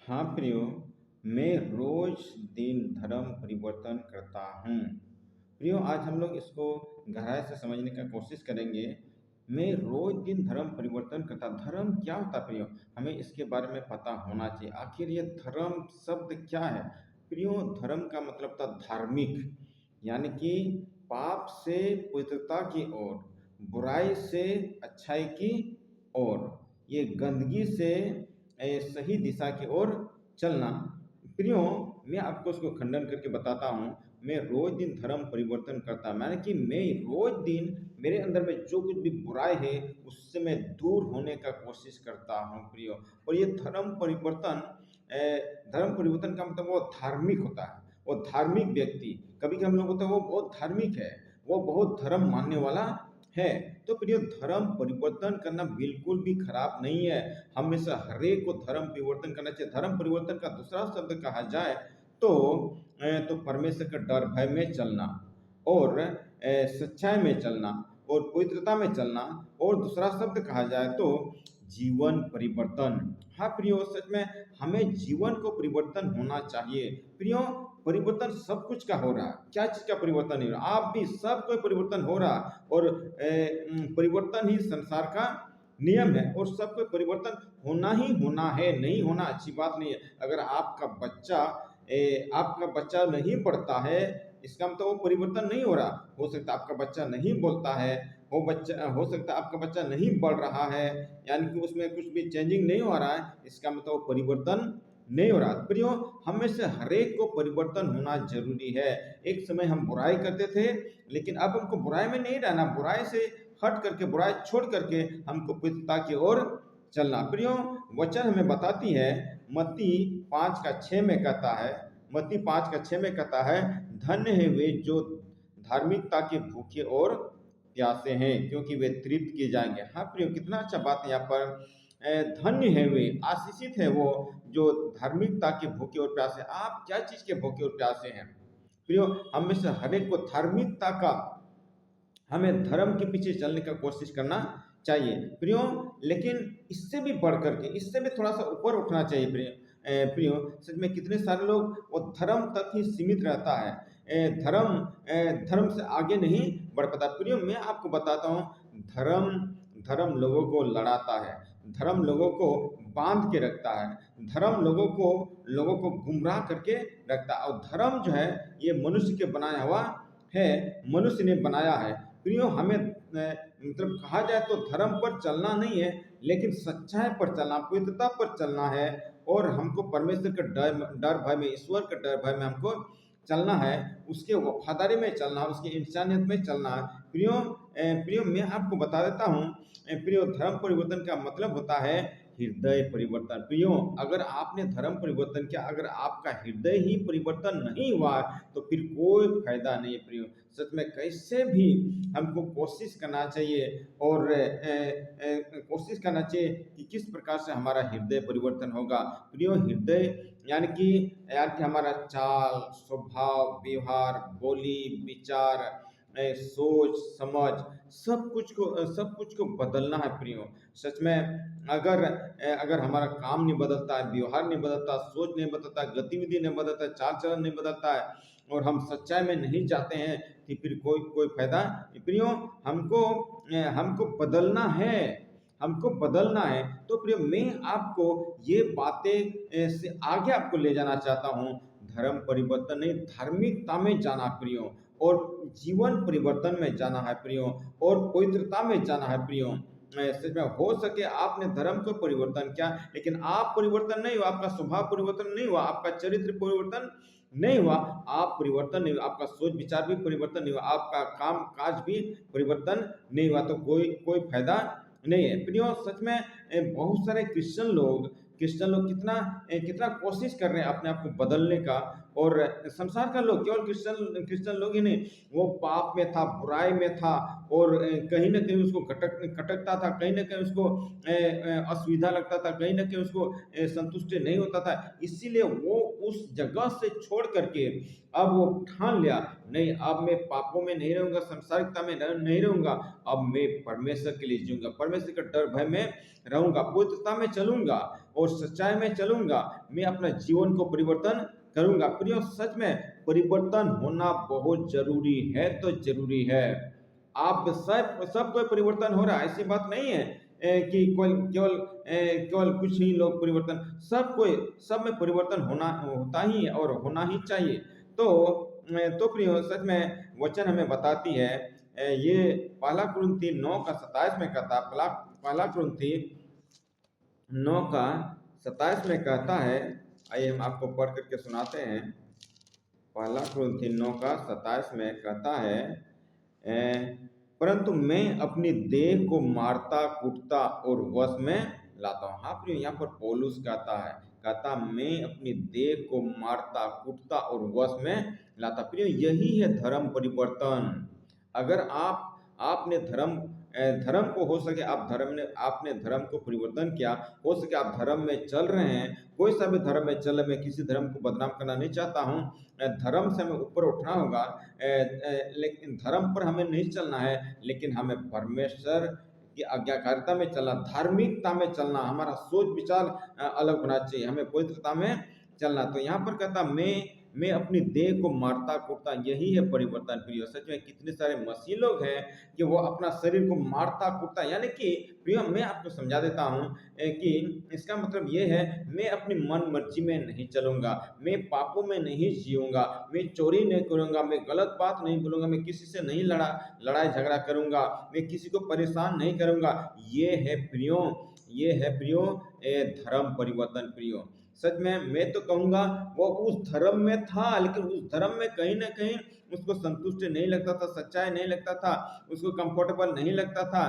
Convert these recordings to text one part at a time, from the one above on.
हाँ प्रियो, मैं रोज दिन धर्म परिवर्तन करता हूँ। प्रियो, आज हम लोग इसको गहराई से समझने का कोशिश करेंगे। मैं रोज दिन धर्म परिवर्तन करता, धर्म क्या होता है प्रियो? हमें इसके बारे में पता होना चाहिए। आखिर ये धर्म शब्द क्या है? प्रियो, धर्म का मतलब था धार्मिक, यानी कि पाप से पवित्रता की ओर, बुराई से अच्छाई की ओर, ये गंदगी से सही दिशा की ओर चलना। प्रियो, मैं आपको उसको खंडन करके बताता हूँ। मैं रोज दिन धर्म परिवर्तन करता, माने कि मैं रोज दिन मेरे अंदर में जो कुछ भी बुराई है उससे मैं दूर होने का कोशिश करता हूँ प्रियो। और ये धर्म परिवर्तन का मतलब वो धार्मिक होता है। वो धार्मिक व्यक्ति, कभी कभी हम लोग होता है वो बहुत धार्मिक है, वो बहुत धर्म मानने वाला है। तो प्रियो, धर्म परिवर्तन करना बिल्कुल भी खराब नहीं है। हमेशा हरेक को धर्म परिवर्तन करना चाहिए। धर्म परिवर्तन का दूसरा शब्द कहा जाए तो परमेश्वर का डर भय में चलना, और सच्चाई में चलना, और पवित्रता में चलना। और दूसरा शब्द कहा जाए तो जीवन परिवर्तन। हाँ प्रियो, सच में हमें जीवन को परिवर्तन होना चाहिए। प्रियो, परिवर्तन सब कुछ का हो रहा है, क्या चीज का परिवर्तन नहीं हो रहा? आप भी, सब कोई परिवर्तन हो रहा। और परिवर्तन ही संसार का नियम है, और सबको परिवर्तन होना ही होना है। नहीं होना अच्छी बात नहीं है। अगर आपका बच्चा नहीं पढ़ता है, इसका मतलब वो परिवर्तन नहीं हो रहा। हो सकता है आपका बच्चा नहीं बोलता है, हो सकता है आपका बच्चा नहीं बढ़ रहा है, यानी कि उसमें कुछ भी चेंजिंग नहीं हो रहा है, इसका मतलब वो परिवर्तन नहीं हो रहा। प्रियो, हमें से हरेक को परिवर्तन होना जरूरी है। एक समय हम बुराई करते थे, लेकिन अब हमको बुराई में नहीं रहना। बुराई से हट करके, बुराई छोड़ करके हमको पवित्रता की ओर चलना। प्रियो, वचन हमें बताती है, मत्ती 5:6 में कहता है, मत्ती 5:6 में कहता है, धन्य है वे जो धार्मिकता के भूखे और प्यासे हैं, क्योंकि वे तृप्त किए जाएंगे। हाँ प्रियो, कितना अच्छा बात है यहाँ पर। धन्य है वे, आशीषित है वो जो धार्मिकता के भूखे और प्यासे। आप क्या चीज के भूखे और प्यासे हैं प्रियो? हम में से हरेक को धार्मिकता का, हमें धर्म के पीछे चलने का कोशिश करना चाहिए प्रियो। लेकिन इससे भी बढ़ करके, इससे भी थोड़ा सा ऊपर उठना चाहिए प्रियो। सच में कितने सारे लोग वो धर्म तक ही सीमित रहता है, धर्म से आगे नहीं बढ़ पाता। प्रियो, मैं आपको बताता हूँ, धर्म धर्म लोगों को लड़ाता है, धर्म लोगों को बांध के रखता है, धर्म लोगों को गुमराह करके रखता है। और धर्म जो है ये मनुष्य के बनाया हुआ है, मनुष्य ने बनाया है। प्रियो, हमें मतलब कहा जाए तो धर्म पर चलना नहीं है, लेकिन सच्चाई पर चलना, पवित्रता पर चलना है। और हमको परमेश्वर का डर भय में, ईश्वर का डर भय में हमको चलना है, उसके वफादारी में चलना है, उसकी इंसानियत में चलना है। प्रियो, मैं आपको बता देता हूँ। प्रियो, धर्म परिवर्तन का मतलब होता है हृदय परिवर्तन। प्रियो, अगर आपने धर्म परिवर्तन किया, अगर आपका हृदय ही परिवर्तन नहीं हुआ, तो फिर कोई फायदा नहीं है प्रियो। सच में कैसे भी हमको कोशिश करना चाहिए, और कोशिश करना चाहिए कि किस प्रकार से हमारा हृदय परिवर्तन होगा। प्रियो, हृदय यानी कि हमारा चाल, स्वभाव, व्यवहार, बोली, विचार, सोच समझ, सब कुछ को बदलना है प्रियो। सच में अगर हमारा काम नहीं बदलता है, व्यवहार नहीं बदलता, सोच नहीं बदलता, गतिविधि नहीं बदलता, चाल चलन नहीं बदलता है, और हम सच्चाई में नहीं जाते हैं, तो फिर कोई फायदा नहीं। प्रियो, हमको हमको बदलना है, हमको बदलना है। तो प्रियो, मैं आपको ये बातें से आगे आपको ले जाना चाहता हूँ। धर्म परिवर्तन नहीं, धार्मिकता में जाना प्रियो, और जीवन परिवर्तन में जाना है प्रियो, और पवित्रता में जाना है प्रियो। सच में हो सके आपने धर्म को परिवर्तन किया, लेकिन आप परिवर्तन नहीं हुआ, आपका स्वभाव परिवर्तन नहीं हुआ, आपका चरित्र परिवर्तन नहीं हुआ, आप परिवर्तन नहीं हुआ, आपका सोच विचार भी परिवर्तन नहीं हुआ, आपका काम काज भी परिवर्तन नहीं हुआ, तो कोई फायदा नहीं है प्रियो। सच में बहुत सारे क्रिश्चियन लोग कितना कितना कोशिश कर रहे हैं अपने आप को बदलने का, और संसार का लोग, केवल क्रिश्चियन क्रिश्चियन लोग ही नहीं, वो पाप में था, बुराई में था, और कहीं न कहीं उसको खटकता था, कहीं न कहीं उसको असुविधा लगता था, कहीं न कहीं उसको संतुष्टि नहीं होता था। इसीलिए वो उस जगह से छोड़ करके अब वो ठान लिया, नहीं अब मैं पापों में नहीं रहूँगा, सांसारिकता में नहीं रहूँगा, अब मैं परमेश्वर के लिए जीऊँगा, परमेश्वर का डर भय में रहूँगा, पवित्रता में चलूँगा और सच्चाई में चलूँगा, मैं अपना जीवन को परिवर्तन करूँगा। प्रियो, सच में परिवर्तन होना बहुत ज़रूरी है, तो ज़रूरी है। आप सब कोई परिवर्तन हो रहा है, ऐसी बात नहीं है कि कोई केवल कुछ ही लोग परिवर्तन, सब में परिवर्तन होता ही है और होना ही चाहिए। तो प्रियो, सच में वचन हमें बताती है, ये पहला कुरिन्थी 9 का 27 में कहता है, पहला कुरिन्थी 9 का 27 में कहता है, आइए हम आपको पढ़ करके सुनाते हैं। पहला कुरिन्थी 9 का 27 में कहता है, परंतु मैं अपनी देह को मारता कूटता और वश में लाता हूँ। हाँ प्रिय, यहाँ पर पौलुस कहता मैं अपनी देह को मारता कूटता और वश में लाता। प्रिय, यही है धर्म परिवर्तन। अगर आपने धर्म को, हो सके आपने धर्म को परिवर्तन किया, हो सके आप धर्म में चल रहे हैं, कोई सा भी धर्म में चल, मैं किसी धर्म को बदनाम करना नहीं चाहता हूँ, धर्म से हमें ऊपर उठना होगा, लेकिन धर्म पर हमें नहीं चलना है, लेकिन हमें परमेश्वर की आज्ञाकारिता में चलना, धार्मिकता में चलना, हमारा सोच विचार अलग होना चाहिए, हमें पवित्रता में चलना। तो यहाँ पर कहता मैं अपनी देह को मारता कूटता, यही है परिवर्तन। प्रियो, सच में कितने सारे मसीह लोग हैं कि वो अपना शरीर को मारता कूटता, यानी कि प्रियो मैं आपको समझा देता हूँ कि इसका मतलब ये है, मैं अपनी मन मर्जी में नहीं चलूंगा, मैं पापों में नहीं जीऊंगा, मैं चोरी नहीं करूंगा, मैं गलत बात नहीं बोलूंगा, मैं किसी से नहीं लड़ाई झगड़ा करूंगा, मैं किसी को परेशान नहीं करूंगा। ये है प्रियो धर्म परिवर्तन। प्रियो, सच में मैं तो कहूँगा वो उस धर्म में था, लेकिन उस धर्म में कहीं न कहीं उसको संतुष्टि नहीं लगता था, सच्चाई नहीं लगता था, उसको कंफर्टेबल नहीं लगता था,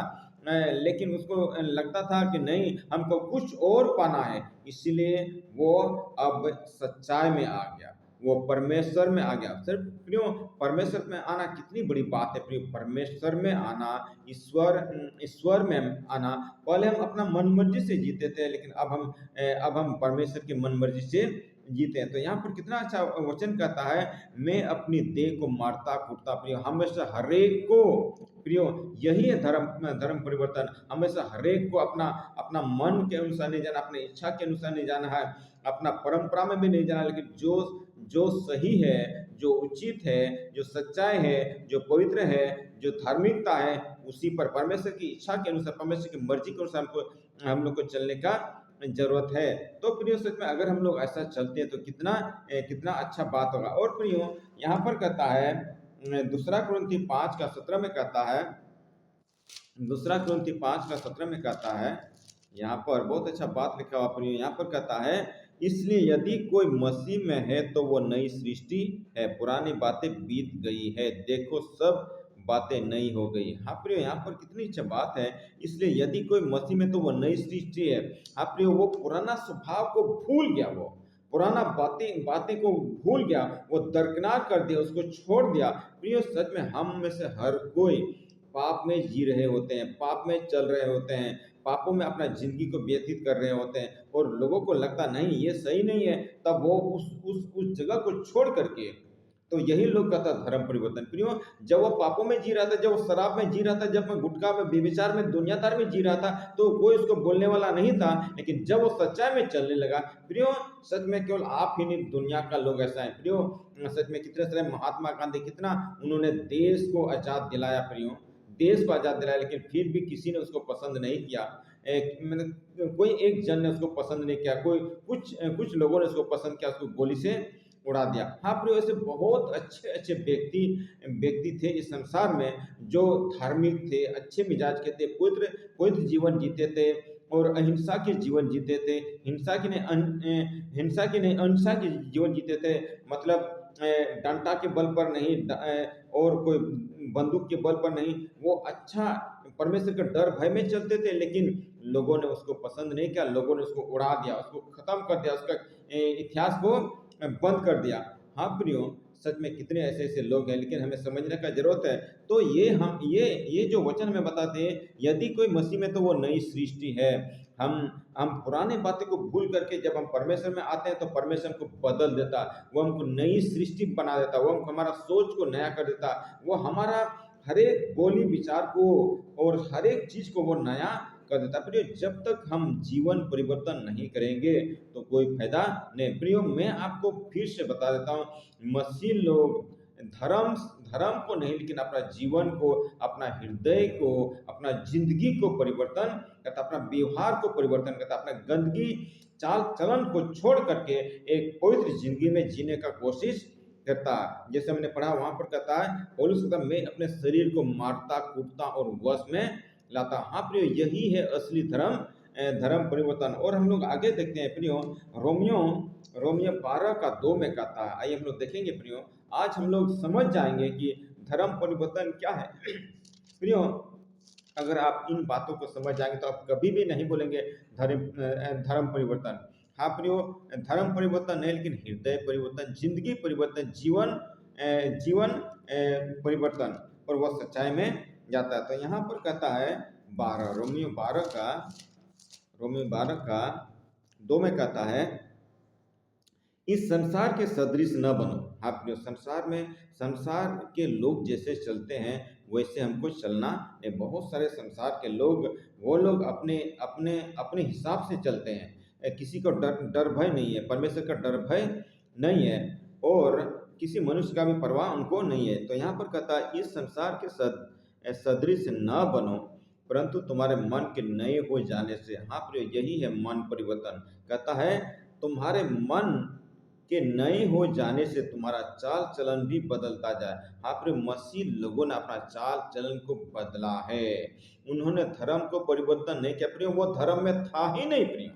लेकिन उसको लगता था कि नहीं, हमको कुछ और पाना है, इसलिए वो अब सच्चाई में आ गया, वो परमेश्वर में आ गया। सिर्फ प्रियो, परमेश्वर में आना कितनी बड़ी बात है प्रियो, परमेश्वर में आना, ईश्वर में आना। पहले हम अपना मन मर्जी से जीते थे, लेकिन अब हम परमेश्वर की मन मर्जी से जीते हैं। तो यहाँ पर कितना अच्छा वचन कहता है, मैं अपनी देह को मारता कूटता। प्रियो, हमेशा हरेक को, प्रियो यही है धर्म परिवर्तन, हमेशा हरेक को अपना अपना मन के अनुसार नहीं जाना, अपनी इच्छा के अनुसार नहीं जाना है, अपना परंपरा में भी नहीं जाना, लेकिन जो सही है, जो उचित है, जो सच्चाई है, जो पवित्र है, जो धार्मिकता है, उसी पर परमेश्वर की इच्छा के अनुसार, परमेश्वर की मर्जी के अनुसार हम लोग को चलने का जरूरत है। तो प्रियो, सच में अगर हम लोग ऐसा चलते हैं तो कितना अच्छा बात होगा। और प्रियो, यहाँ पर कहता है दूसरा कुरिन्थी 5 का 17 में कहता है, दूसरा कुरिन्थी 5 का 17 में कहता है, यहाँ पर बहुत अच्छा बात लिखा हुआ प्रियो। यहाँ पर कहता है, इसलिए यदि कोई मसीह में है तो वो नई सृष्टि है, पुरानी बातें बीत गई है, देखो सब बातें नई हो गई। हाँ प्रियो, यहाँ पर कितनी अच्छा बात है, इसलिए यदि कोई मसीह में तो वो नई सृष्टि है। हाँ प्रियो, वो पुराना स्वभाव को भूल गया, वो पुराना बातें को भूल गया, वो दरकिनार कर दिया, उसको छोड़ दिया। प्रियो, सच में हम में से हर कोई पाप में जी रहे होते हैं, पाप में चल रहे होते हैं, पापों में अपना जिंदगी को व्यतीत कर रहे होते हैं, और लोगों को लगता नहीं ये सही नहीं है, तब वो उस जगह को छोड़ करके, तो यही लोग कहता धर्म परिवर्तन। प्रियो, जब वो पापों में जी रहा था, जब वो शराब में जी रहा था, जब मैं गुटखा में, व्यभिचार में, दुनियादार में जी रहा था, तो कोई उसको बोलने वाला नहीं था, लेकिन जब वो सच्चाई में चलने लगा, प्रियो सच में केवल आप ही नहीं, दुनिया का लोग ऐसा है। प्रियो, सच में कितने सारे महात्मा गांधी, कितना उन्होंने देश को आजाद दिलाया, प्रियो देश को आजाद दिलाया, लेकिन फिर भी किसी ने उसको पसंद नहीं किया, मतलब कोई एक जन ने उसको पसंद नहीं किया, कुछ लोगों ने उसको पसंद किया, उसको गोली से उड़ा दिया। हाँ प्रियो, ऐसे बहुत अच्छे व्यक्ति थे इस संसार में, जो धार्मिक थे, अच्छे मिजाज के थे, पवित्र जीवन जीते थे, और अहिंसा के जीवन जीते थे, हिंसा की नहीं अहिंसा के जीवन जीते थे, मतलब डंडा के बल पर नहीं, और कोई बंदूक के बल पर नहीं, वो अच्छा परमेश्वर के डर भय में चलते थे, लेकिन लोगों ने उसको पसंद नहीं किया, लोगों ने उसको उड़ा दिया, उसको खत्म कर दिया, उसका इतिहास को बंद कर दिया। हाँ प्रियो, सच में कितने ऐसे ऐसे लोग हैं, लेकिन हमें समझने का जरूरत है। तो ये जो वचन हमें बताते हैं, यदि कोई मसीह में, तो वो नई सृष्टि है। हम हम पुराने बातें को भूल करके जब हम परमेश्वर में आते हैं, तो परमेश्वर हमको बदल देता, वो हमको नई सृष्टि बना देता, वो हमको हमारा सोच को नया कर देता, वो हमारा हर एक बोली विचार को और हर एक चीज को वो नया कर देता। प्रियो, जब तक हम जीवन परिवर्तन नहीं करेंगे तो कोई फायदा नहीं। प्रियो, मैं आपको फिर से बता देता हूँ, मसीह लोग धर्म धर्म को नहीं, लेकिन अपना जीवन को, अपना हृदय को, अपना जिंदगी को परिवर्तन करता, अपना व्यवहार को परिवर्तन करता, अपना गंदगी चाल चलन को छोड़ करके एक पवित्र जिंदगी में जीने का कोशिश करता है। जैसे हमने पढ़ा वहां पर कहता है, पौलुस कहता है, मैं अपने शरीर को मारता, कूटता और वश में लाता। हाँ प्रियो, यही है असली धर्म, धर्म परिवर्तन। और हम लोग आगे देखते हैं प्रियो, रोमियो रोमियो 12:2 में कहता है। आइए हम लोग देखेंगे प्रियो, आज हम लोग समझ जाएंगे कि धर्म परिवर्तन क्या है। प्रियो, अगर आप इन बातों को समझ जाएंगे तो आप कभी भी नहीं बोलेंगे धर्म परिवर्तन। हाँ प्रियो, धर्म परिवर्तन नहीं, लेकिन हृदय परिवर्तन, जिंदगी परिवर्तन, जीवन परिवर्तन, और वह सच्चाई में जाता है। तो यहाँ पर कहता है 12 रोमियो 12:2 में कहता है, इस संसार के सदृश न बनो। आप जो संसार के लोग जैसे चलते हैं वैसे हमको चलना नहीं। बहुत सारे संसार के लोग, वो लोग अपने अपने अपने हिसाब से चलते हैं। किसी को डर भय नहीं है, परमेश्वर का डर भय नहीं है, और किसी मनुष्य का भी परवाह उनको नहीं है। तो यहाँ पर कहता है, इस संसार के सदृश न बनो, परंतु तुम्हारे मन के नए हो जाने से। हाँ प्रिय, यही है मन परिवर्तन। कहता है, तुम्हारे मन के नए हो जाने से तुम्हारा चाल चलन भी बदलता जाए। हाँ प्रिय, मसीह लोगों ने अपना चाल चलन को बदला है। उन्होंने धर्म को परिवर्तन नहीं किया प्रिय, वो धर्म में था ही नहीं प्रिय।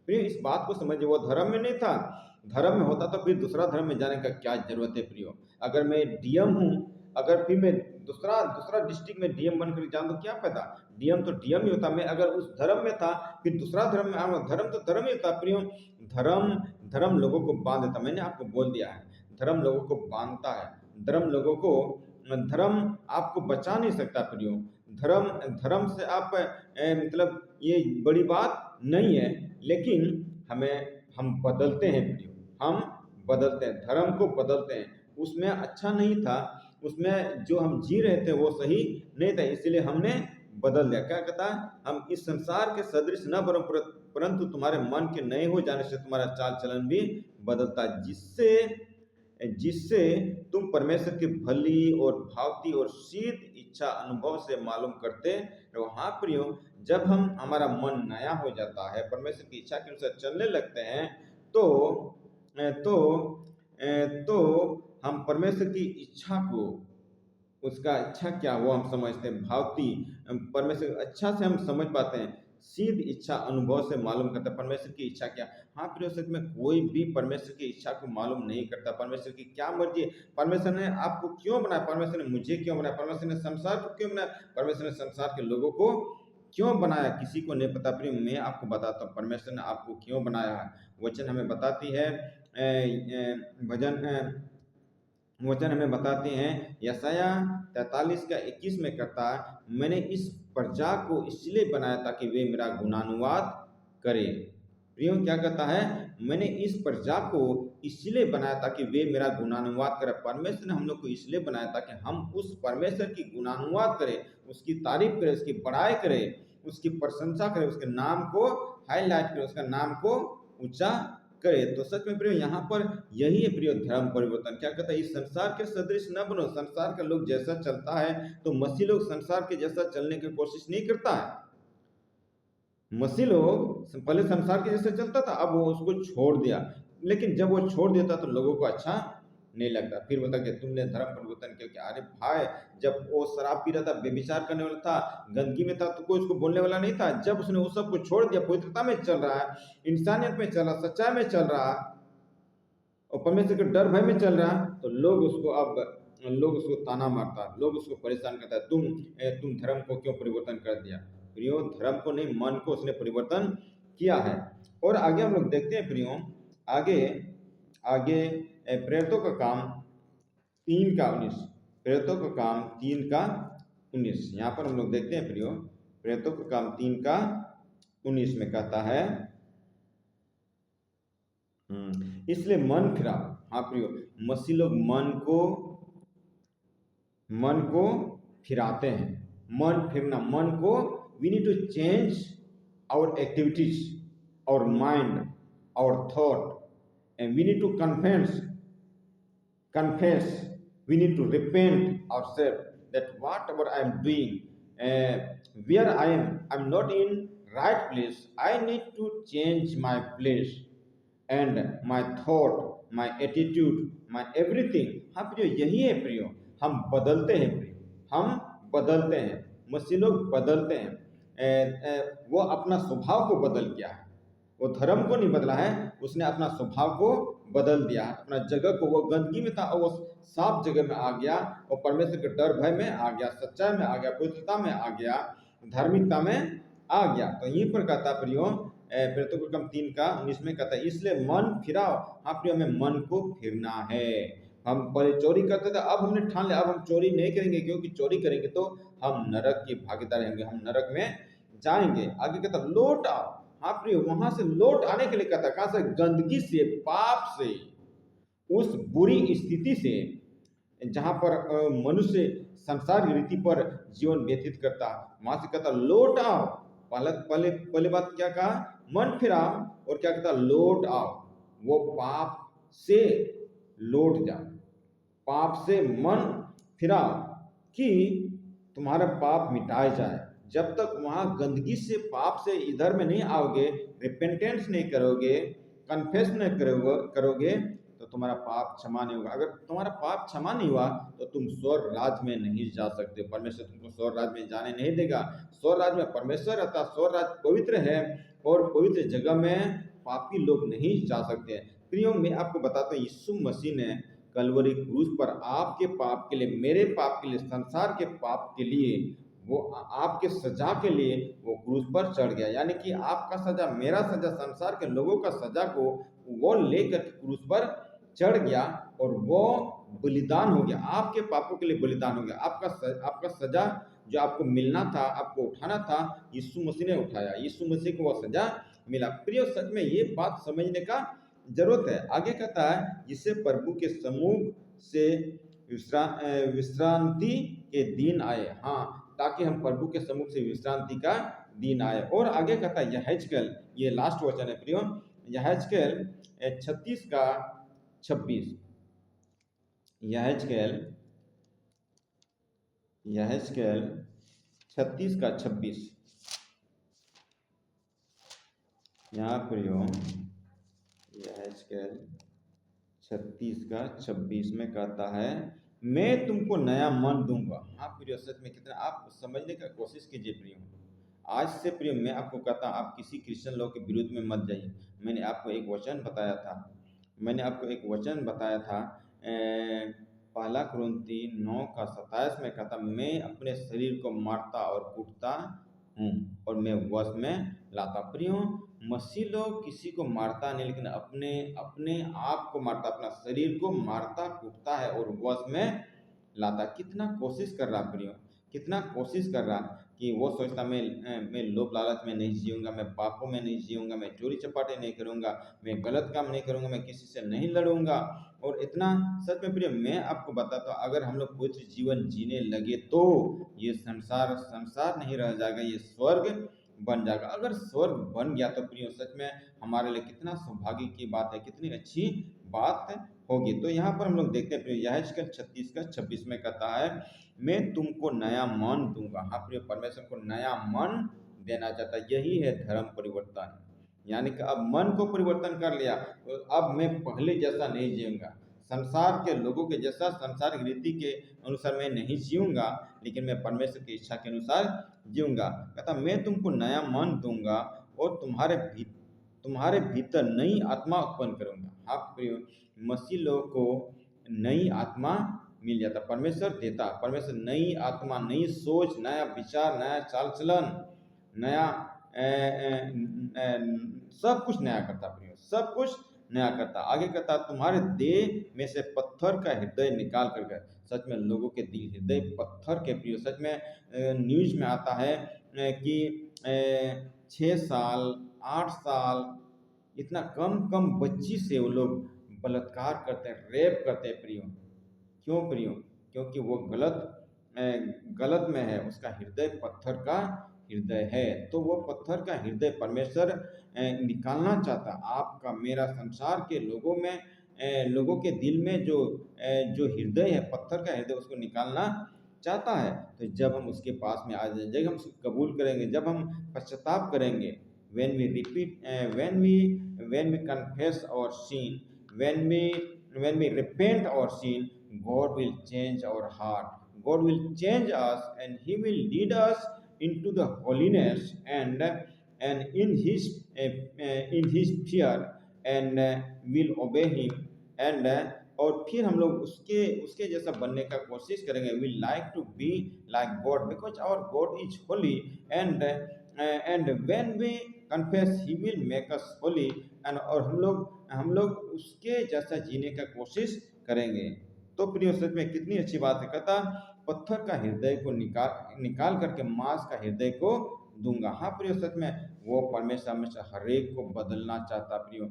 प्रिय, इस बात को समझिए, वो धर्म में नहीं था। धर्म में होता तो फिर दूसरा धर्म में जाने का क्या जरूरत है प्रियो। अगर मैं डीएम हूँ, अगर फिर मैं दूसरा डिस्ट्रिक्ट में डीएम बनकर जाऊँ तो क्या फायदा। डीएम तो डीएम ही होता। मैं अगर उस धर्म में था, फिर दूसरा धर्म में आऊंगा, धर्म तो धर्म ही होता प्रियो। धर्म धर्म लोगों को बांध देता। मैंने आपको बोल दिया है, धर्म लोगों को बांधता है। धर्म आपको बचा नहीं सकता प्रियो। धर्म धर्म से आप मतलब ये बड़ी बात नहीं है, लेकिन हम बदलते हैं प्रियो, हम बदलते हैं, धर्म को बदलते हैं। उसमें अच्छा नहीं था, उसमें जो हम जी रहे थे वो सही नहीं था, इसलिए हमने बदल दिया। क्या कहता है, हम इस संसार के सदृश न बनो, परंतु तुम्हारे मन के नए हो जाने से तुम्हारा चाल चलन भी बदलता है, जिससे तुम परमेश्वर की भली और भावती और सिद्ध इच्छा अनुभव से मालूम करते रहो। हाँ प्रियो, जब हमारा मन नया हो जाता है, परमेश्वर की इच्छा के अनुसार चलने लगते हैं, तो तो तो हम परमेश्वर की इच्छा को, उसका अच्छा क्या वो हम समझते हैं। भावती, परमेश्वर अच्छा से हम समझ पाते हैं। सिद्ध इच्छा अनुभव से मालूम करता है परमेश्वर की इच्छा क्या। हाँ प्रिय, सच में कोई भी परमेश्वर की इच्छा को मालूम नहीं करता। परमेश्वर की क्या मर्जी है, परमेश्वर ने आपको क्यों बनाया, परमेश्वर ने मुझे क्यों बनाया, परमेश्वर ने संसार को क्यों बनाया, परमेश्वर ने संसार के लोगों को क्यों बनाया, किसी को नहीं पता। प्रिय, मैं आपको बताता हूँ परमेश्वर ने आपको क्यों बनाया है। वचन हमें बताती है, वचन हमें बताते हैं, यशाया 43:21 में कहता है, मैंने इस प्रजा को इसलिए बनाया ताकि वे मेरा गुणानुवाद करे। प्रियो, क्या कहता है, मैंने इस प्रजा को इसलिए बनाया ताकि वे मेरा गुणानुवाद करे। परमेश्वर ने हम लोग को इसलिए बनाया ताकि हम उस परमेश्वर की गुणानुवाद करें, उसकी तारीफ करें, उसकी बड़ाई करें, उसकी प्रशंसा करें, उसके नाम को हाईलाइट करें, उसका नाम को ऊंचा करे। तो सच में प्रियो, यहाँ पर यही है प्रियो धर्म परिवर्तन। क्या कहता है, इस संसार के सदृश न बनो। संसार का लोग जैसा चलता है, तो मसीह लोग संसार के जैसा चलने की कोशिश नहीं करता है। मसीह लोग पहले संसार के जैसे चलता था, अब वो उसको छोड़ दिया। लेकिन जब वो छोड़ देता तो लोगों को अच्छा नहीं लगता। फिर बोलता कि तुमने धर्म परिवर्तन किया क्या। अरे भाई, जब वो शराब पी रहा था, व्यभिचार करने वाला था, गंदगी में था, तो कोई उसको बोलने वाला नहीं था। जब उसने उस सब को छोड़ दिया, पवित्रता में चल रहा है, इंसानियत में चल रहा, सच्चाई में चल रहा और परमेश्वर के डर भय में चल रहा, तो लोग उसको ताना मारता, लोग उसको परेशान करता है, तुम धर्म को क्यों परिवर्तन कर दिया। प्रियो, धर्म को नहीं, मन को उसने परिवर्तन किया है। और आगे हम लोग देखते हैं प्रियो, आगे आगे प्रेरितों का काम 3 का 19, प्रेरितों का काम 3 का 19, यहाँ पर हम लोग देखते हैं प्रियो, प्रेरितों का काम 3 का 19 में कहता है, इसलिए मन फिराओ। हाँ प्रियो, मसीह लोग मन को फिराते हैं। मन फिरना, मन को, we need to change our activities, our mind, our thought, and we need to confess, we need to repent ourselves that whatever I am doing, where I'm not in right place. I need to change my place and my thought, my attitude, my everything. हाँ प्रियो, यही है प्रियो, हम बदलते हैं प्रियो, हम बदलते हैं, मसीह लोग बदलते हैं। वो अपना स्वभाव को बदल गया है, वो धर्म को नहीं बदला है, उसने अपना स्वभाव को बदल दिया है, अपना जगह को, वो गंदगी में था और वो साफ जगह में आ गया, और परमेश्वर के डर भय में आ गया, सच्चाई में आ गया, पवित्रता में आ गया, धार्मिकता में आ गया। तो यहीं पर कहता प्रियो, प्रेरितों का काम 3 का 19 में कहता है, इसलिए मन फिराओ। हाँ प्रियो, हमें मन को फिरना है। हम पहले चोरी करते थे, अब हमने ठान लिया अब हम चोरी नहीं करेंगे, क्योंकि चोरी करेंगे तो हम नरक की भागीदार रहेंगे, हम नरक में जाएंगे। आगे कहता लौट आओ। हाँ प्रियो, वहां से लौट आने के लिए कहता, कहां से? गंदगी से, पाप से, उस बुरी स्थिति से जहां पर मनुष्य संसार की रीति पर जीवन व्यतीत करता, वहां से कहता लौट आओ। पहले बात क्या कहा? मन फिराओ, और क्या कहता? लौट आओ। वो पाप से लौट जा, पाप से मन फिराओ कि तुम्हारा पाप मिटाए जाए। जब तक वहां गंदगी से, पाप से इधर में नहीं आओगे, रिपेंटेंस नहीं करोगे, कन्फेस नहीं करोगे, तो तुम्हारा पाप क्षमा नहीं होगा। अगर तुम्हारा पाप क्षमा नहीं हुआ तो तुम स्वर्ग राज्य में नहीं जा सकते, परमेश्वर तुमको स्वर्ग राज्य में जाने नहीं देगा। स्वर्ग राज्य में परमेश्वर रहता, स्वर्ग राज्य पवित्र है, और पवित्र जगह में पापी लोग नहीं जा सकते। प्रियो, मैं आपको बताता हूँ, यीशु मसीह ने कलवरी क्रूस पर आपके पाप के लिए, मेरे पाप के लिए, संसार के पाप के लिए, वो आपके सजा के लिए वो क्रूस पर चढ़ गया। यानी कि आपका सजा, मेरा सजा, संसार के लोगों का सजा को वो लेकर क्रूस पर चढ़ गया, और वो बलिदान हो गया, आपके पापों के लिए बलिदान हो गया। आपका सजा जो आपको मिलना था, आपको उठाना था, यीशु मसीह ने उठाया, यीशु मसीह को वो सजा मिला। प्रिय, सच में ये बात समझने का जरूरत है। आगे कहता है, जिससे प्रभु के सम्मुख से विश्रांति के दिन आए। हाँ, ताकि हम प्रभु के सम्मुख से विश्रांति का दिन आए। और आगे कहता है यहेजकेल, ये लास्ट वचन है प्रियो, यहेजकेल 36 का 26, यहेजकेल 36 का 26, यहाँ प्रियो यहेजकेल 36 का 26 में कहता है, मैं तुमको नया मन दूंगा। हाँ प्रियो, सच में कितना आप समझने का कोशिश कीजिए प्रियो। आज से प्रियो मैं आपको कहता हूँ, आप किसी क्रिश्चियन लोग के विरुद्ध में मत जाइए। मैंने आपको एक वचन बताया था, पहला कुरिन्थी 9 का 27 में कहता, मैं अपने शरीर को मारता और कूटता हूँ और मैं वश में लाता। प्रियो, मसीह लोग किसी को मारता नहीं, लेकिन अपने आप को मारता, अपना शरीर को मारता, कूटता है और वश में लाता। कितना कोशिश कर रहा प्रियो, कितना कोशिश कर रहा कि वो सोचता मैं लोभ लालच में नहीं जीऊंगा, मैं पापों में नहीं जीऊंगा, मैं चोरी चपाटे नहीं करूंगा, मैं गलत काम नहीं करूंगा, मैं किसी से नहीं लड़ूंगा। और इतना सच में प्रिय, मैं आपको बताता हूँ, अगर हम लोग पवित्र जीवन जीने लगे तो ये संसार नहीं रह जाएगा, ये स्वर्ग बन जाएगा। अगर स्वर्ग बन गया तो प्रियो, सच में हमारे लिए कितना सौभाग्य की बात है, कितनी अच्छी बात होगी। तो यहाँ पर हम लोग देखते हैं प्रियो, यहेजकेल 36 का 26 में कहता है, मैं तुमको नया मन दूंगा। हाँ प्रिय, परमेश्वर को नया मन देना चाहता है, यही है धर्म परिवर्तन। यानी कि अब मन को परिवर्तन कर लिया, तो अब मैं पहले जैसा नहीं जीऊंगा, संसार के लोगों के जैसा, संसार की रीति के अनुसार मैं नहीं जीऊंगा, लेकिन मैं परमेश्वर की इच्छा के अनुसार जीऊंगा। कहता, मैं तुमको नया मन दूंगा और तुम्हारे भीतर नई आत्मा उत्पन्न करूंगा। हाँ प्रिय, मसीह लोगों को नई आत्मा मिल जाता, परमेश्वर देता, परमेश्वर नई आत्मा, नई सोच, नया विचार, नया चाल चलन, नया सब कुछ नया करता प्रियो, सब कुछ नया करता। आगे कहता, तुम्हारे देह में से पत्थर का हृदय निकाल कर। सच में लोगों के दिल हृदय पत्थर के प्रिय। सच में न्यूज में आता है कि 6 साल 8 साल इतना कम कम बच्ची से वो लोग बलात्कार करते हैं, रेप करते हैं प्रियो। क्यों प्रियो? क्योंकि वो गलत में है, उसका हृदय पत्थर का हृदय है। तो वो पत्थर का हृदय परमेश्वर निकालना चाहता। आपका मेरा संसार के लोगों में लोगों के दिल में जो हृदय है, पत्थर का हृदय, उसको निकालना चाहता है। तो जब हम उसके पास में आ जाए, जब हम उसको कबूल करेंगे, जब हम पश्चाताप करेंगे, when we repeat when we confess our sin, when we repent our sin, God will change our heart, God will change us, and he will lead us into the holiness and in his fear, and will obey him, and और फिर हम लोग उसके उसके जैसा बनने का कोशिश करेंगे। We like to be like God because our God is holy, and when we confess he will make us holy, and और हम लोग उसके जैसा जीने का कोशिश करेंगे। तो प्रिय, सच में कितनी अच्छी बात है। कहता, पत्थर का हृदय को निकाल करके मांस का हृदय को दूंगा। हाँ प्रियो, सच में वो परमेश्वर हमेशा हर एक को बदलना चाहता। प्रियो,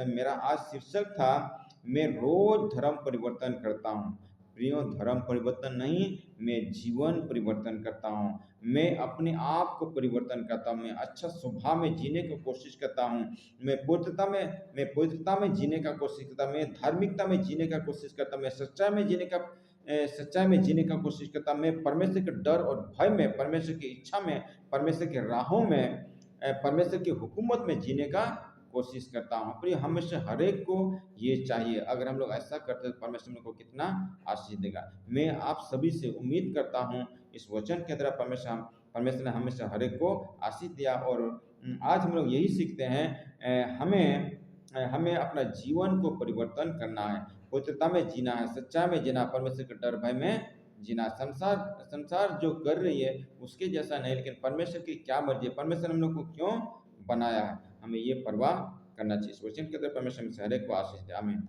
मेरा आज शीर्षक था, मैं रोज धर्म परिवर्तन करता हूँ। प्रियो, धर्म परिवर्तन नहीं, मैं जीवन परिवर्तन करता हूँ। मैं अपने आप को परिवर्तन करता हूँ। मैं अच्छा स्वभाव में जीने की कोशिश करता हूँ। मैं पवित्रता में जीने का कोशिश करता हूँ। मैं धार्मिकता में जीने का कोशिश करता हूँ। मैं सच्चाई में जीने का कोशिश करता हूँ। मैं परमेश्वर के डर और भय में, परमेश्वर की इच्छा में, परमेश्वर के राहों में, परमेश्वर की हुकूमत में जीने का कोशिश करता हूँ। प्रिय, हमेशा हर एक को ये चाहिए। अगर हम लोग ऐसा करते तो परमेश्वर को कितना आशीष देगा। मैं आप सभी से उम्मीद करता हूँ इस वचन के द्वारा परमेश्वर ने हमेशा हर एक को आशीष दिया। और आज हम लोग यही सीखते हैं, हमें अपना जीवन को परिवर्तन करना है, पवित्रता में जीना है, सच्चाई में जीना, परमेश्वर के डर भय में जीना। संसार जो कर रही है उसके जैसा नहीं, लेकिन परमेश्वर की क्या मर्जी है, परमेश्वर हम लोग को क्यों बनाया है, हमें ये परवाह करना चाहिए। इस वचन के द्वारा परमेश्वर हर एक को आशीष दे। आमीन।